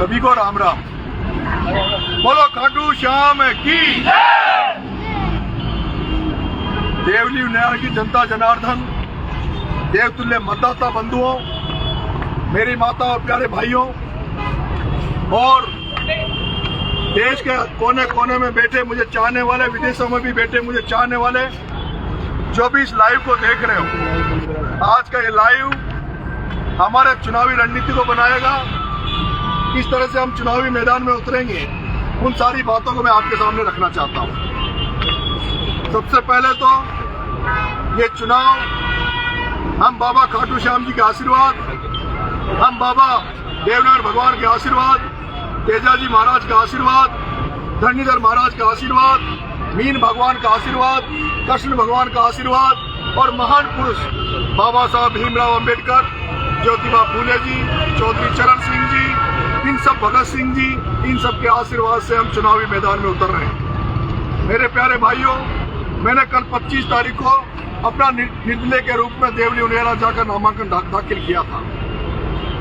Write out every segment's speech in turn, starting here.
सभी को राम राम। बोलो खाटू श्याम की। देवली उनियारा की जनता जनार्दन, देवतुल्य मतदाता बंधुओं, मेरी माता और प्यारे भाइयों और देश के कोने कोने में बैठे मुझे चाहने वाले, विदेशों में भी बैठे मुझे चाहने वाले, जो भी इस लाइव को देख रहे हो, आज का ये लाइव हमारे चुनावी रणनीति को बनाएगा। किस तरह से हम चुनावी मैदान में उतरेंगे, उन सारी बातों को मैं आपके सामने रखना चाहता हूं। सबसे पहले तो ये चुनाव हम बाबा खाटू श्याम जी के आशीर्वाद, हम बाबा देवनारायण भगवान के आशीर्वाद, तेजाजी महाराज का आशीर्वाद, धरणीधर महाराज का आशीर्वाद, मीन भगवान का आशीर्वाद, कृष्ण भगवान का आशीर्वाद और महान पुरुष बाबा साहब भीमराव अंबेडकर, ज्योतिबा फूले जी, चौधरी चरण सिंह जी, इन सब भगत सिंह जी, इन सब के आशीर्वाद से हम चुनावी मैदान में उतर रहे हैं। मेरे प्यारे भाइयों, मैंने कल 25 तारीख को अपना निर्दलीय के रूप में देवली उनियारा जाकर नामांकन दाखिल किया था।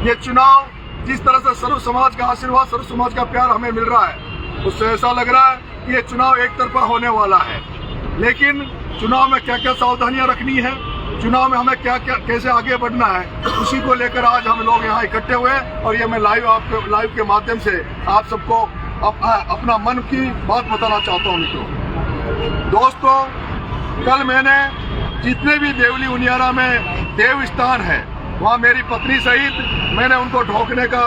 ये चुनाव जिस तरह से सर्व समाज का आशीर्वाद, सर्व समाज का प्यार हमें मिल रहा है, उससे ऐसा लग रहा है कि ये चुनाव एक तरफा होने वाला है। लेकिन चुनाव में क्या क्या सावधानियां रखनी है, चुनाव में हमें क्या क्या कैसे आगे बढ़ना है, उसी को लेकर आज हम लोग यहाँ इकट्ठे हुए और ये मैं लाइव के माध्यम से आप सबको अपना मन की बात बताना चाहता हूँ। मित्रों, दोस्तों, कल मैंने जितने भी देवली उनियारा में देव स्थान है, वहाँ मेरी पत्नी सहित मैंने उनको ढोकने का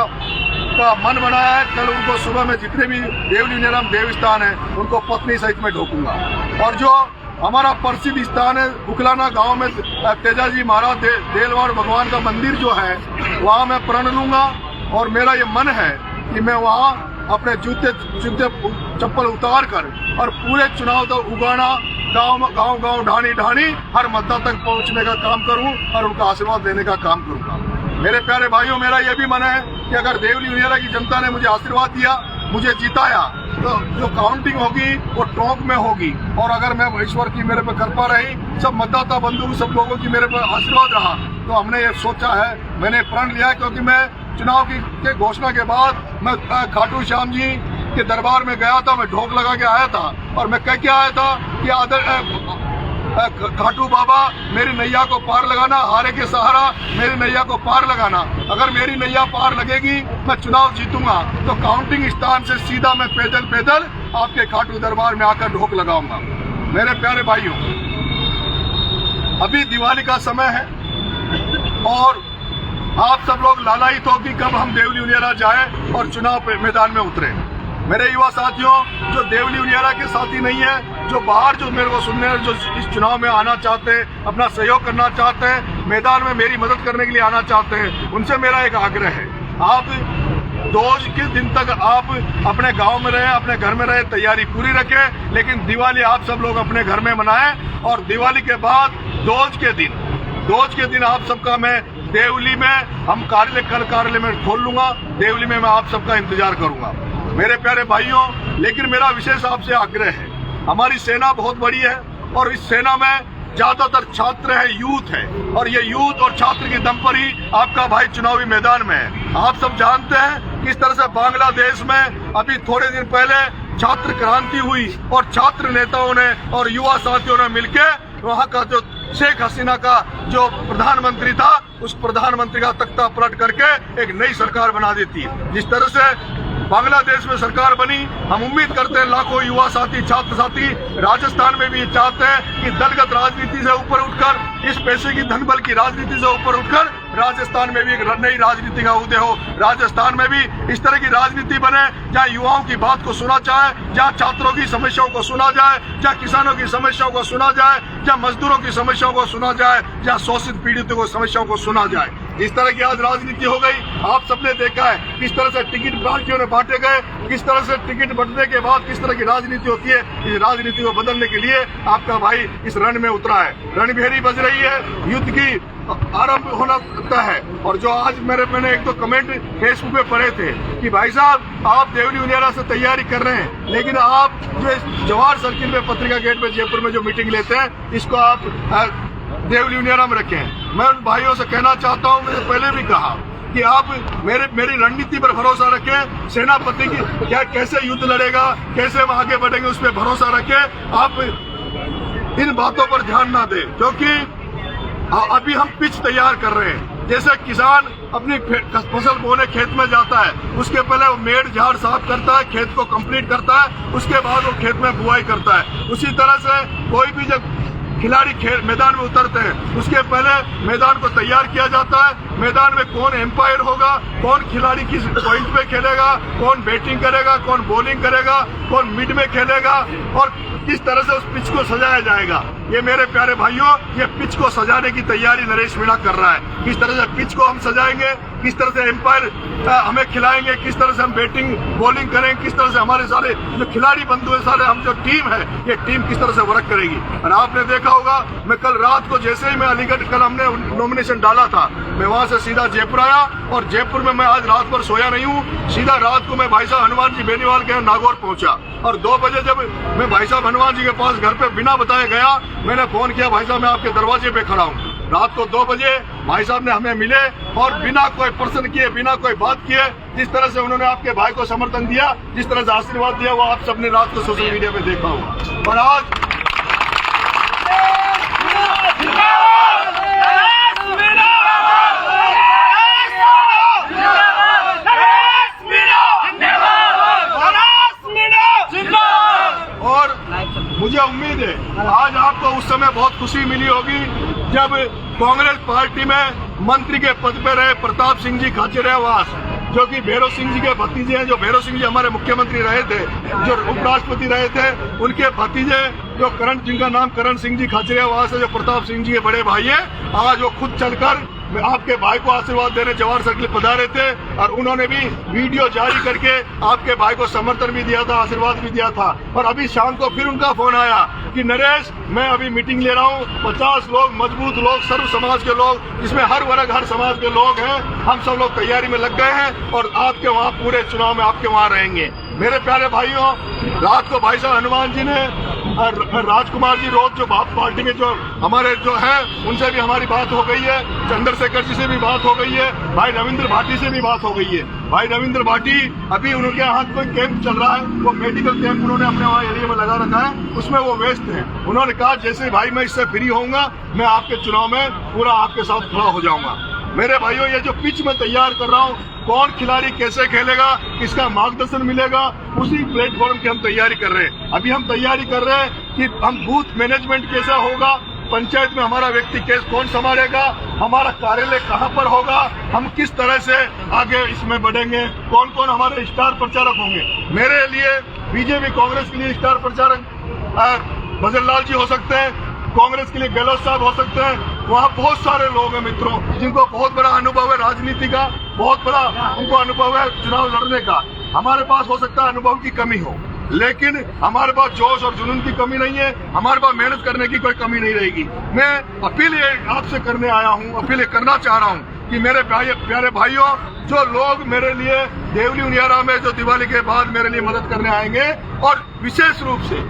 मन बनाया है। कल उनको सुबह में जितने भी देवली उनियारा में देव स्थान है, उनको पत्नी सहित मैं ढोकूंगा। और जो हमारा प्रसिद्ध स्थान है उकलाना गांव में तेजाजी महाराज देलवाड़ भगवान का मंदिर जो है, वहाँ मैं प्रण लूंगा और मेरा ये मन है कि मैं वहाँ अपने जूते चप्पल उतार कर और पूरे चुनाव तक उगाना, गांव ढाणी ढाणी हर मतदाता तक पहुंचने का काम करूं और उनका आशीर्वाद देने का काम करूंगा। मेरे प्यारे भाइयों, मेरा यह भी मन है कि अगर देवली उनियारा की जनता ने मुझे आशीर्वाद दिया, मुझे जिताया, तो जो काउंटिंग होगी वो टोंक में होगी। और अगर मैं ईश्वर की मेरे पे कृपा रही, सब मतदाता बंधु सब लोगों की मेरे पर आशीर्वाद रहा, तो हमने ये सोचा है, मैंने प्रण लिया है, क्योंकि मैं चुनाव की घोषणा के बाद मैं खाटू श्याम जी के दरबार में गया था, मैं ढोक लगा के आया था और मैं कह के आया था कि खाटू बाबा मेरी नैया को पार लगाना, हारे के सहारा मेरी नैया को पार लगाना। अगर मेरी नैया पार लगेगी, मैं चुनाव जीतूंगा, तो काउंटिंग स्थान से सीधा मैं पैदल आपके खाटू दरबार में आकर ढोक लगाऊंगा। मेरे प्यारे भाइयों, अभी दिवाली का समय है और आप सब लोग लालायित हो कि कब हम देवली उनियारा जाए और चुनाव मैदान में उतरे। मेरे युवा साथियों, जो देवली उनियारा के साथी नहीं है, जो बाहर जो मेरे को सुनने, जो इस चुनाव में आना चाहते हैं, अपना सहयोग करना चाहते हैं, मैदान में मेरी मदद करने के लिए आना चाहते हैं, उनसे मेरा एक आग्रह है, आप 2 के दिन तक आप अपने गांव में रहे, अपने घर में रहे, तैयारी पूरी रखें, लेकिन दिवाली आप सब लोग अपने घर में मनाएं। और दिवाली के बाद दोज के दिन आप सबका मैं देवली में हम कार्यालय में खोल लूंगा। देवली में मैं आप सबका इंतजार करूंगा। मेरे प्यारे भाइयों, लेकिन मेरा विशेष आपसे आग्रह है, हमारी सेना बहुत बड़ी है और इस सेना में ज्यादातर छात्र है, यूथ है, और ये यूथ और छात्र के दम पर ही आपका भाई चुनावी मैदान में है। आप सब जानते हैं किस तरह से बांग्लादेश में अभी थोड़े दिन पहले छात्र क्रांति हुई और छात्र नेताओं ने और युवा साथियों ने मिलकर वहाँ का जो शेख हसीना का जो प्रधानमंत्री था, उस प्रधानमंत्री का तख्ता पलट करके एक नई सरकार बना दी थी। जिस तरह से बांग्लादेश में सरकार बनी, हम उम्मीद करते हैं लाखों युवा साथी, छात्र साथी राजस्थान में भी चाहते हैं कि दलगत राजनीति से ऊपर उठकर, इस पैसे की धन बल की राजनीति से ऊपर उठकर राजस्थान में भी एक नई राजनीति का उदय हो। राजस्थान में भी इस तरह की राजनीति बने जहां युवाओं की बात को सुना जाए, जहां छात्रों की समस्याओं को सुना जाए, जहां किसानों की समस्याओं को सुना जाए, जहां मजदूरों की समस्याओं को सुना जाए, जहां शोषित पीड़ितों को समस्याओं को सुना जाए। जिस तरह की आज राजनीति हो गई, आप सबने देखा है किस तरह से टिकट पार्टियों ने बांटे गए, किस तरह से टिकट बंटने के बाद किस तरह की राजनीति होती है। इस राजनीति को बदलने के लिए आपका भाई इस रण में उतरा है। रणभेरी बज रही है, युद्ध की आरंभ होना है। और जो आज मैंने एक दो कमेंट फेसबुक पे पढ़े थे कि भाई साहब आप देवली उनियारा से तैयारी कर रहे हैं, लेकिन आप जो जवाहर सर्किल में पत्रिका गेट पे जयपुर में जो मीटिंग लेते हैं, इसको आप देवली उनियारा में रखें। मैं उन भाइयों से कहना चाहता हूं, मैंने पहले भी कहा कि आप मेरी रणनीति पर भरोसा रखें, सेनापति की क्या कैसे युद्ध लड़ेगा, कैसे हम आगे बढ़ेंगे उस पर भरोसा रखें। आप इन बातों पर ध्यान ना दें, क्योंकि अभी हम पिच तैयार कर रहे हैं। जैसे किसान अपनी फसल बोने खेत में जाता है, उसके पहले वो मेड़ झाड़ साफ करता है, खेत को कंप्लीट करता है, उसके बाद वो खेत में बुआई करता है। उसी तरह से कोई भी जब खिलाड़ी मैदान में उतरते हैं, उसके पहले मैदान को तैयार किया जाता है। मैदान में कौन एम्पायर होगा, कौन खिलाड़ी किस पॉइंट पे खेलेगा, कौन बैटिंग करेगा, कौन बॉलिंग करेगा, कौन मिड में खेलेगा और किस तरह से उस पिच को सजाया जाएगा। ये मेरे प्यारे भाइयों, ये पिच को सजाने की तैयारी नरेश मीणा कर रहा है। किस तरह से पिच को हम सजाएंगे, किस तरह से एम्पायर हमें खिलाएंगे, किस तरह से हम बैटिंग बॉलिंग करेंगे, किस तरह से हमारे सारे जो खिलाड़ी बंधु है, सारे हम जो टीम है, ये टीम किस तरह से वर्क करेगी। और आपने देखा होगा, मैं कल रात को जैसे ही मैं अलीगढ़, कल हमने नॉमिनेशन डाला था, मैं वहां से सीधा जयपुर आया और जयपुर में मैं आज रात भर सोया नहीं हूँ। सीधा रात को मैं भाई साहब हनुमान जी बेनीवाल के नागौर पहुंचा और 2 बजे जब मैं भाई साहब हनुमान जी के पास घर पे बिना बताए गया, मैंने फोन किया, भाई साहब मैं आपके दरवाजे पे खड़ा हूँ। रात को 2 बजे भाई साहब ने हमें मिले और बिना कोई प्रश्न किए, बिना कोई बात किए, जिस तरह से उन्होंने आपके भाई को समर्थन दिया, जिस तरह से आशीर्वाद दिया, वो आप सबने रात को सोशल मीडिया पे देखा होगा। और आज मुझे उम्मीद है आज आपको उस समय बहुत खुशी मिली होगी जब कांग्रेस पार्टी में मंत्री के पद पर रहे प्रताप सिंह जी खाचरियावास, जो कि भैरव सिंह जी के भतीजे हैं। जो भैरव सिंह जी हमारे मुख्यमंत्री रहे थे, जो उपराष्ट्रपति रहे थे, उनके भतीजे जो करण, जिनका नाम करण सिंह जी खाचरियावास है, जो प्रताप सिंह जी के बड़े भाई हैं, आज वो खुद चलकर आपके भाई को आशीर्वाद देने जवाहर सर्किल पधारे थे और उन्होंने भी वीडियो जारी करके आपके भाई को समर्थन भी दिया था, आशीर्वाद भी दिया था। और अभी शाम को फिर उनका फोन आया कि नरेश, मैं अभी मीटिंग ले रहा हूँ, 50 लोग, मजबूत लोग, सर्व समाज के लोग, जिसमें हर वर्ग हर समाज के लोग हैं, हम सब लोग तैयारी में लग गए हैं और आपके वहाँ पूरे चुनाव में आपके वहाँ रहेंगे। मेरे प्यारे भाइयों, रात को भाई साहब हनुमान जी ने राजकुमार जी रोज जो पार्टी के जो हमारे जो है, उनसे भी हमारी बात हो गई है, चंद्रशेखर जी से भी बात हो गई है, भाई रविंद्र भाटी से भी बात हो गई है। भाई रविंद्र भाटी अभी उनके यहाँ कोई कैंप चल रहा है, वो मेडिकल कैंप उन्होंने अपने वहाँ एरिया में लगा रखा है, उसमें वो व्यस्त है। उन्होंने कहा जैसे भाई मैं इससे फ्री होऊंगा, मैं आपके चुनाव में पूरा आपके साथ खड़ा हो जाऊंगा। मेरे भाइयों, ये जो पिच में तैयार कर रहा हूँ, कौन खिलाड़ी कैसे खेलेगा, किसका मार्गदर्शन मिलेगा, उसी प्लेटफॉर्म की हम तैयारी कर रहे हैं। अभी हम तैयारी कर रहे हैं कि हम बूथ मैनेजमेंट कैसा होगा, पंचायत में हमारा व्यक्ति केस कौन संभालेगा, हमारा कार्यालय कहाँ पर होगा, हम किस तरह से आगे इसमें बढ़ेंगे, कौन कौन हमारे स्टार प्रचारक होंगे। मेरे लिए बीजेपी कांग्रेस के लिए स्टार प्रचारक भजन लाल जी हो सकते हैं, कांग्रेस के लिए गहलोत साहब हो सकते हैं। वहाँ बहुत सारे लोग हैं मित्रों, जिनको बहुत बड़ा अनुभव है राजनीति का, बहुत बड़ा उनको अनुभव है चुनाव लड़ने का। हमारे पास हो सकता है अनुभव की कमी हो, लेकिन हमारे पास जोश और जुनून की कमी नहीं है, हमारे पास मेहनत करने की कोई कमी नहीं रहेगी। मैं अपील आपसे करने आया हूँ, अपील करना चाह रहा हूँ कि मेरे प्यारे भाइयों, जो लोग मेरे लिए देवली उनियारा में जो दिवाली के बाद मेरे लिए मदद करने आएंगे, और विशेष रूप से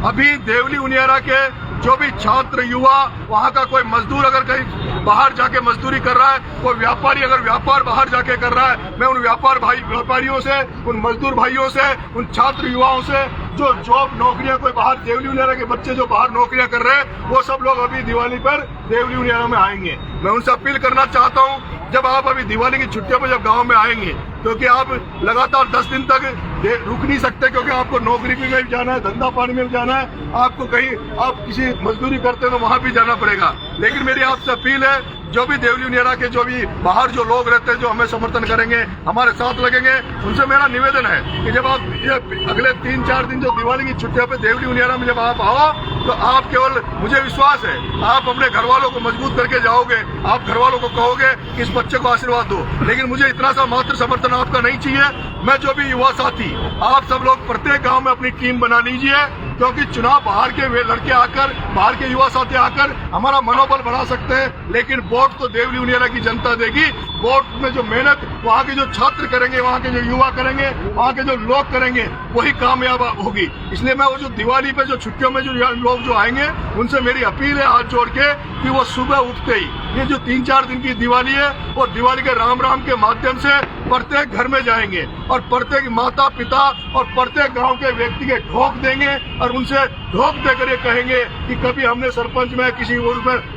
अभी देवली उनियारा के जो भी छात्र, युवा, वहाँ का कोई मजदूर अगर कहीं बाहर जाके मजदूरी कर रहा है, कोई व्यापारी अगर व्यापार बाहर जाके कर रहा है, मैं उन व्यापारियों से, उन मजदूर भाइयों से, उन छात्र युवाओं से जो जॉब नौकरियां कोई बाहर देवली उनियारा के बच्चे जो बाहर नौकरियां कर रहे हैं, वो सब लोग अभी दिवाली पर देवली उनियारा में आएंगे। मैं उनसे अपील करना चाहता हूँ, जब आप अभी दिवाली की छुट्टियों पर जब गाँव में आएंगे, क्योंकि आप लगातार 10 दिन तक रुक नहीं सकते, क्योंकि आपको नौकरी भी में जाना है, धंधा पानी में भी जाना है, आपको कहीं आप किसी मजदूरी करते हैं तो वहां भी जाना पड़ेगा। लेकिन मेरी आपसे अपील है, जो भी देवली उनियारा के जो भी बाहर जो लोग रहते हैं, जो हमें समर्थन करेंगे, हमारे साथ लगेंगे, उनसे मेरा निवेदन है कि जब आप ये अगले 3-4 दिन जो दिवाली की छुट्टियों पे देवली उनियारा में जब आप आओ, तो आप केवल, मुझे विश्वास है, आप अपने घर वालों को मजबूत करके जाओगे, आप घर वालों को कहोगे कि इस बच्चे को आशीर्वाद दो। लेकिन मुझे इतना सा मात्र समर्थन आपका नहीं चाहिए। मैं जो भी युवा साथी, आप सब लोग प्रत्येक गाँव में अपनी टीम बना लीजिए क्योंकि चुनाव बाहर के वे लड़के आकर, बाहर के युवा साथी आकर हमारा मनोबल बढ़ा सकते हैं, लेकिन वोट तो देवली उनियारा की जनता देगी। वोट में जो मेहनत वहाँ के जो छात्र करेंगे, वहाँ के जो युवा करेंगे, वहाँ के जो लोग करेंगे, वही कामयाब होगी। इसलिए मैं वो जो दिवाली पे जो छुट्टियों में जो लोग जो आएंगे, उनसे मेरी अपील है हाथ जोड़ के कि वो सुबह उठते ही, ये जो 3-4 दिन की दिवाली है, और दिवाली के राम राम के माध्यम से प्रत्येक घर में जाएंगे और प्रत्येक माता पिता और प्रत्येक गांव के व्यक्ति के ठोक देंगे और उनसे ठोक देकर ये कहेंगे कि कभी हमने सरपंच में किसी में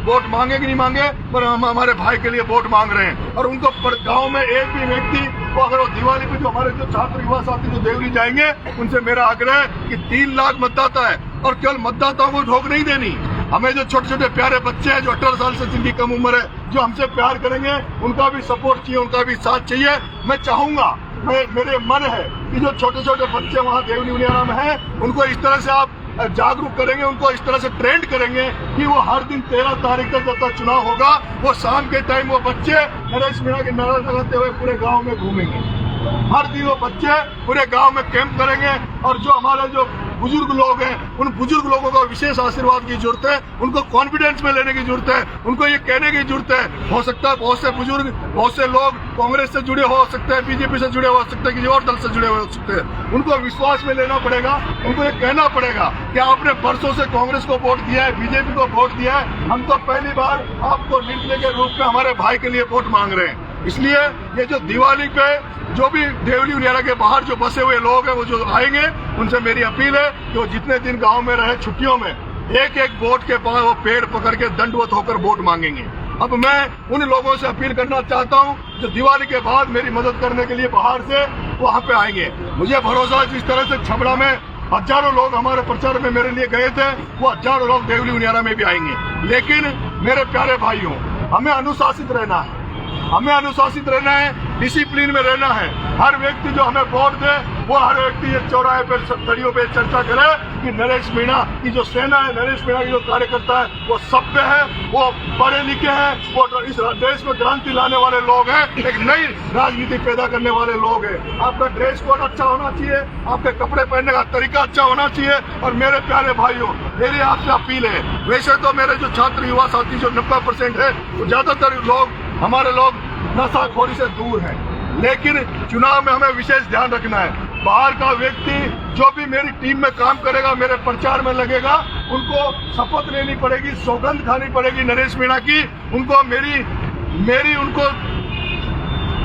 वोट मांगे कि नहीं मांगे, पर हम हमारे भाई के लिए वोट मांग रहे हैं। और उनको गांव में एक भी व्यक्ति को अगर वो दिवाली पे जो हमारे जो छात्र युवा साथी जो देवली जाएंगे, उनसे मेरा आग्रह है कि 3 लाख मतदाता है और केवल मतदाताओं को ठोक नहीं देनी। हमें जो छोटे छोटे प्यारे बच्चे हैं जो 18 साल से जिनकी कम उम्र है, जो हमसे प्यार करेंगे, उनका भी सपोर्ट चाहिए, उनका भी साथ चाहिए। मैं चाहूंगा, मेरे मन है कि जो छोटे छोटे बच्चे वहाँ देवली उनियारा में हैं, उनको इस तरह से आप जागरूक करेंगे, उनको इस तरह से ट्रेंड करेंगे कि वो हर दिन 13 तारीख तक जब तक चुनाव होगा, वो शाम के टाइम वो बच्चे नरेश मीणा के नारा लगाते हुए पूरे गाँव में घूमेंगे। हर दिन वो बच्चे पूरे गांव में कैंप करेंगे और जो हमारे जो बुजुर्ग लोग हैं, उन बुजुर्ग लोगों को विशेष आशीर्वाद की जरूरत है, उनको कॉन्फिडेंस में लेने की जरूरत है, उनको ये कहने की जरूरत है। हो सकता है बहुत से बुजुर्ग, बहुत से लोग कांग्रेस से जुड़े हो सकते हैं, बीजेपी से जुड़े हो सकते हैं, किसी और दल से जुड़े हो सकते हैं, उनको विश्वास में लेना पड़ेगा, उनको ये कहना पड़ेगा कि आपने परसों से कांग्रेस को वोट दिया है, बीजेपी को वोट दिया है, हम तो पहली बार आपको निर्णय के रूप में हमारे भाई के लिए वोट मांग रहे हैं। इसलिए ये जो दिवाली पे जो भी देवली उनियारा के बाहर जो बसे हुए लोग हैं, वो जो आएंगे, उनसे मेरी अपील है कि वो जितने दिन गांव में रहे छुट्टियों में, एक एक वोट के पास वो पेड़ पकड़ के दंडवत होकर वोट मांगेंगे। अब मैं उन लोगों से अपील करना चाहता हूं जो दिवाली के बाद मेरी मदद करने के लिए बाहर से वहां पे आएंगे। मुझे भरोसा है जिस तरह से छबड़ा में हजारों लोग हमारे प्रचार में मेरे लिए गए थे, वो हजारों लोग देवली उनियारा में भी आएंगे। लेकिन मेरे प्यारे भाइयों, हमें अनुशासित रहना है, हमें अनुशासित रहना है, डिसिप्लिन में रहना है। हर व्यक्ति जो हमें वोट दे, वो हर व्यक्ति ये चौराहे पे खड़ियों पे चर्चा करे कि नरेश मीणा की जो सेना है, नरेश मीणा की जो कार्यकर्ता है, वो सभ्य है, वो पढ़े लिखे हैं, वो इस देश में क्रांति लाने वाले लोग हैं, एक नई राजनीति पैदा करने वाले लोग हैं। आपका ड्रेस कोड अच्छा होना चाहिए, आपके कपड़े पहनने का तरीका अच्छा होना चाहिए। और मेरे प्यारे भाइयों, मेरी आपसे अपील है, वैसे तो मेरे जो छात्र युवा साथी जो 90% है, वो ज्यादातर लोग, हमारे लोग नशाखोरी से दूर हैं, लेकिन चुनाव में हमें विशेष ध्यान रखना है। बाहर का व्यक्ति जो भी मेरी टीम में काम करेगा, मेरे प्रचार में लगेगा, उनको शपथ लेनी पड़ेगी, सौगंध खानी पड़ेगी नरेश मीणा की। उनको मेरी उनको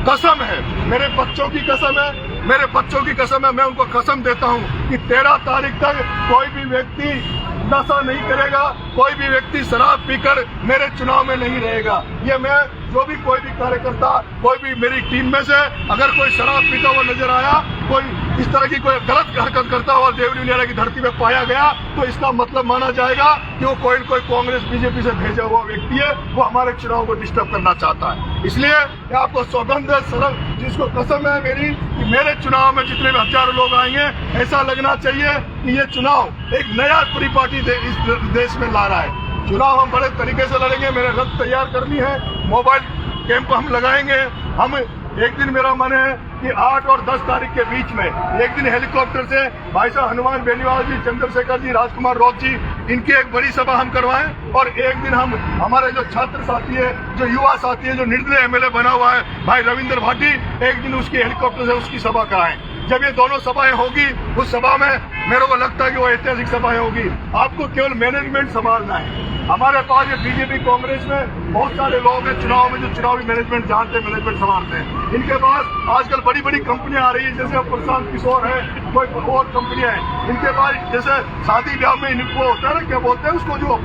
कसम है, मेरे बच्चों की कसम है, मेरे बच्चों की कसम है। मैं उनको कसम देता हूं कि 13 तारीख तक कोई भी व्यक्ति नशा नहीं करेगा, कोई भी व्यक्ति शराब पीकर मेरे चुनाव में नहीं रहेगा। ये मैं जो भी कोई भी कार्यकर्ता, कोई भी मेरी टीम में से अगर कोई शराब पीता हुआ नजर आया, कोई इस तरह की कोई गलत हरकत करता हुआ देवली उनियारा की धरती पे पाया गया, तो इसका मतलब माना जाएगा कि वो कोई न कोई कांग्रेस बीजेपी से भेजा हुआ व्यक्ति है, वो हमारे चुनाव को डिस्टर्ब करना चाहता है। इसलिए आपको सौगंध है, जिसको कसम है मेरी कि मेरे चुनाव में जितने भी हजारों लोग आएंगे, ऐसा लगना चाहिए कि ये चुनाव एक नया परिपाटी इस देश में ला रहा है। चुनाव हम बड़े तरीके से लड़ेंगे, मेरे रथ तैयार करनी है, मोबाइल कैंप हम लगाएंगे। हम एक दिन, मेरा मन है कि 8 और 10 तारीख के बीच में एक दिन हेलीकॉप्टर से भाई साहब हनुमान बेनीवाल जी, चंद्रशेखर जी, राजकुमार रौत जी, इनकी एक बड़ी सभा हम करवाएं। और एक दिन हम हमारे जो छात्र साथी है, जो युवा साथी है, जो निर्दलीय एमएलए बना हुआ है भाई रविंद्र भाटी, एक दिन उसकी हेलीकॉप्टर से उसकी सभा कराएं। जब ये दोनों सभाएं होगी, उस सभा में मेरे को लगता है कि वो ऐतिहासिक सभाएं होगी। आपको केवल मैनेजमेंट संभालना है। हमारे पास ये बीजेपी कांग्रेस में बहुत सारे लोग हैं चुनाव में जो चुनावी मैनेजमेंट जानते हैं, मैनेजमेंट संभालते हैं। इनके पास आजकल बड़ी बड़ी कंपनियां आ रही है, जैसे प्रशांत किशोर है, कोई और कंपनियां हैं। इनके पास जैसे शादी ब्याह में इनको होता है ना, क्या बोलते हैं उसको, जो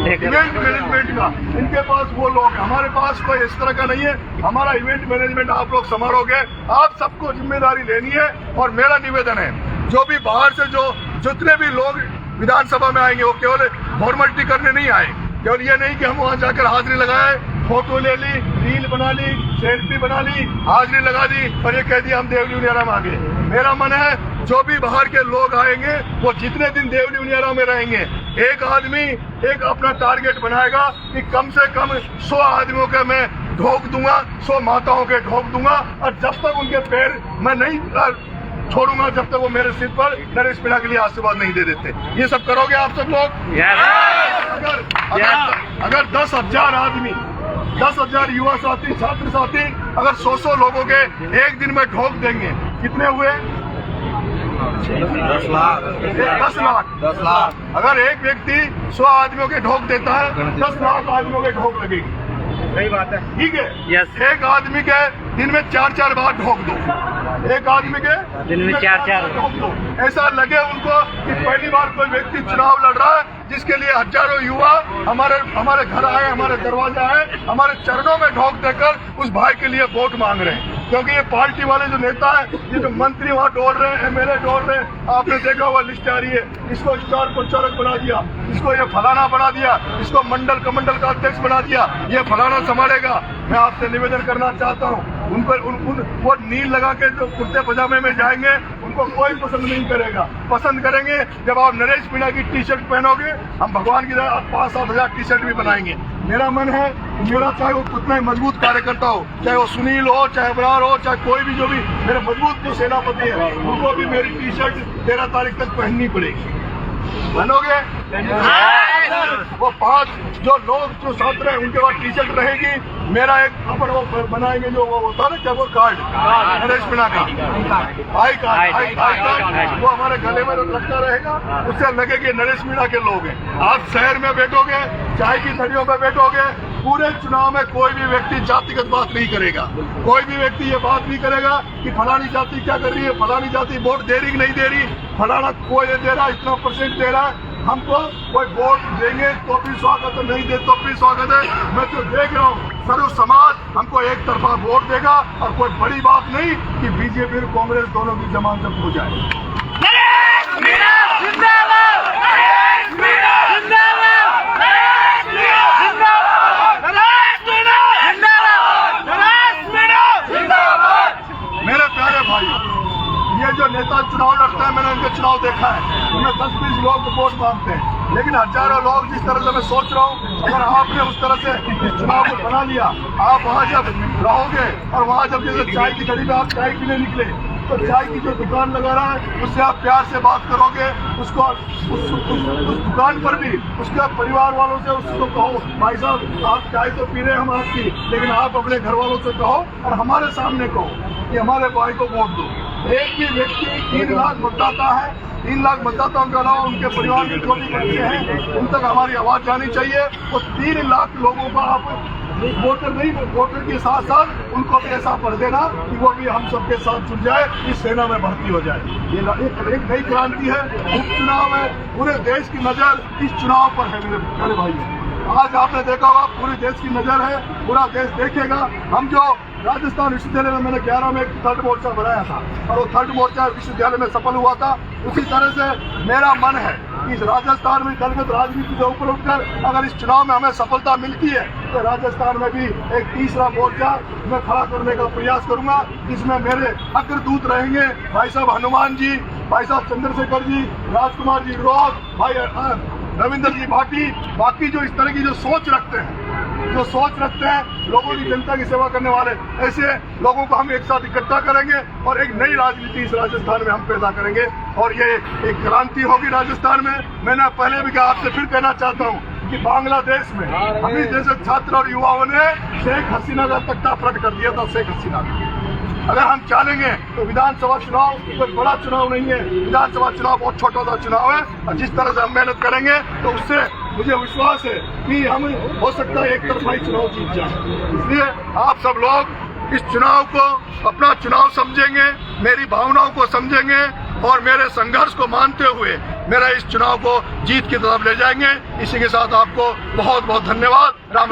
इवेंट मैनेजमेंट का, इनके पास वो लोग हैं। हमारे पास कोई इस तरह का नहीं है। हमारा इवेंट मैनेजमेंट आप लोग संभालोगे, आप सबको जिम्मेदारी लेनी है। और मेरा निवेदन है, जो भी बाहर से जो जितने भी लोग विधानसभा में आएंगे, वो केवल फॉर्मेलिटी करने नहीं आए। केवल ये नहीं कि हम वहाँ जाकर हाजिरी लगाए, फोटो ले ली, रील बना ली, सेल्फी बना ली, हाजिरी लगा दी और ये कह दिया हम देवली उनियारा में आ गए। मेरा मन है जो भी बाहर के लोग आएंगे, वो जितने दिन देवली उनियारा में रहेंगे, एक आदमी एक अपना टारगेट बनाएगा कि कम से कम 100 आदमियों के मैं ढोक दूंगा, 100 माताओं के ढोक दूंगा। और जब तक उनके पैर मैं नहीं छोड़ूंगा जब तक वो मेरे सिर पर नरेश मीणा के लिए आशीर्वाद नहीं दे देते। ये सब करोगे आप सब लोग? अगर 10,000 आदमी, 10,000 युवा साथी, छात्र साथी अगर 100 लोगों के एक दिन में ठोक देंगे, कितने हुए? 10 लाख। अगर एक व्यक्ति 100 आदमियों के ठोक देता है, 10 लाख आदमियों के ठोक लगेगी। सही बात है, ठीक है। यस। एक आदमी के दिन में 4-4 बार ठोक दो, एक आदमी के दिन में 4-4 ठोक दो। ऐसा लगे उनको कि पहली बार कोई व्यक्ति चुनाव लड़ रहा है, जिसके लिए हजारों युवा हमारे घर आए, हमारे दरवाजे आए, हमारे चरणों में ठोक देकर उस भाई के लिए वोट मांग रहे हैं। क्योंकि ये पार्टी वाले जो नेता है, ये जो मंत्री वहाँ डोल रहे हैं, MLA डोल रहे हैं, आपने देखा हुआ लिस्ट आ रही है, इसको स्टार प्रचारक बना दिया, इसको ये फलाना बना दिया, इसको मंडल कमंडल का अध्यक्ष बना दिया, ये फलाना संभालेगा। मैं आपसे निवेदन करना चाहता हूँ, वो नील लगा के जो कुर्ते पजामे में जाएंगे, उनको कोई पसंद नहीं करेगा। पसंद करेंगे जब आप नरेश मीणा की टी-शर्ट पहनोगे, हम भगवान की तरह 5-7 हजार टी-शर्ट भी बनाएंगे। मेरा मन है, मेरा चाहे वो कितना ही मजबूत कार्यकर्ता हो, चाहे वो सुनील हो, चाहे अबरार हो, चाहे कोई भी जो भी मेरे मजबूत जो सेनापति है, उनको भी मेरी टी-शर्ट 13 तारीख तक पहननी पड़ेगी। बनोगे? वो 5 जो लोग जो छात्र हैं उनके पास टी-शर्ट रहेगी। मेरा एक अपन वो बनाएंगे जो वो होता है ना, क्या वो कार्ड नरेश मीणा का आई कार्ड, वो हमारे गले में लगता रहेगा। उससे लगे कि नरेश मीणा के लोग हैं। आप शहर में बैठोगे, चाय की थड़ियों में बैठोगे, पूरे चुनाव में कोई भी व्यक्ति जातिगत बात नहीं करेगा। कोई भी व्यक्ति ये बात नहीं करेगा कि फलानी जाति क्या कर रही है, फलानी जाति वोट दे रही कि नहीं दे रही, फलाना कोई दे रहा, इतना % दे रहा है। हमको कोई वोट देंगे तो भी स्वागत है, नहीं दे तो भी स्वागत है। मैं तो देख रहा हूँ सर्व समाज हमको एक तरफा वोट देगा, और कोई बड़ी बात नहीं कि बीजेपी और कांग्रेस दोनों की जमानत जब्त हो जाए। मेरे प्यारे भाई, ये जो नेता चुनाव लड़ते हैं, मैंने इनके चुनाव देखा है, उनमें 10-20 लोग वोट मांगते हैं, लेकिन हजारों लोग जिस तरह से मैं सोच रहा हूँ, अगर आपने उस तरह से इस चुनाव को बना लिया, आप वहाँ जब रहोगे और वहाँ जब जैसे चाय की घड़ी में आप चाय पीने निकले, तो चाय की जो दुकान लगा रहा है उससे आप प्यार से बात करोगे, उसको उस दुकान पर भी उसके परिवार वालों से उसको कहो, भाई साहब आप चाय तो पी रहे हैं हम आपकी, लेकिन आप अपने घर वालों से कहो और हमारे सामने कहो कि हमारे भाई को वोट दो। एक भी व्यक्ति 3 लाख मतदाता है, 3 लाख मतदाताओं के अलावा उनके परिवार के जो भी बच्चे हैं, उन तक हमारी आवाज जानी चाहिए। और 3 लाख लोगों का आप वोटर नहीं, वोटर के साथ साथ उनको भी ऐसा पढ़ देना कि वो भी हम सबके साथ जुड़ जाए, इस सेना में भर्ती हो जाए। ये एक नई क्रांति है, उपचुनाव है, पूरे देश की नजर इस चुनाव पर है मेरे भाइयों। आज आपने देखा होगा पूरे देश की नजर है, पूरा देश देखेगा। हम जो राजस्थान विश्वविद्यालय में मैंने 11 में एक 3rd मोर्चा बनाया था, और वो 3rd मोर्चा विश्वविद्यालय में सफल हुआ था। उसी तरह से मेरा मन है कि राजस्थान में दलगत राजनीति से ऊपर उठकर अगर इस चुनाव में हमें सफलता मिलती है, तो राजस्थान में भी एक 3रा मोर्चा मैं खड़ा करने का प्रयास करूंगा, जिसमें मेरे अग्रदूत रहेंगे भाई साहब हनुमान जी, भाई साहब चंद्रशेखर जी, राजकुमार जी रोज, भाई रविंद्र जी भाटी, बाकी जो इस तरह की जो सोच रखते हैं, लोगों की जनता की सेवा करने वाले, ऐसे लोगों को हम एक साथ इकट्ठा करेंगे और एक नई राजनीति इस राजस्थान में हम पैदा करेंगे, और ये एक क्रांति होगी राजस्थान में। मैंने पहले भी कहा, आपसे फिर कहना चाहता हूँ कि बांग्लादेश में हम इस देश के छात्र और युवाओं ने शेख हसीना का तख्ता पलट कर दिया था। शेख हसीना अगर हम चाहेंगे तो विधानसभा चुनाव कोई बड़ा चुनाव नहीं है, विधानसभा चुनाव बहुत छोटा सा चुनाव है, और जिस तरह से हम मेहनत करेंगे तो उससे मुझे विश्वास है कि हम हो सकता है एक तरफाई चुनाव जीत जाए। इसलिए आप सब लोग इस चुनाव को अपना चुनाव समझेंगे, मेरी भावनाओं को समझेंगे, और मेरे संघर्ष को मानते हुए मेरा इस चुनाव को जीत की तरफ ले जाएंगे। इसी के साथ आपको बहुत बहुत धन्यवाद। राम।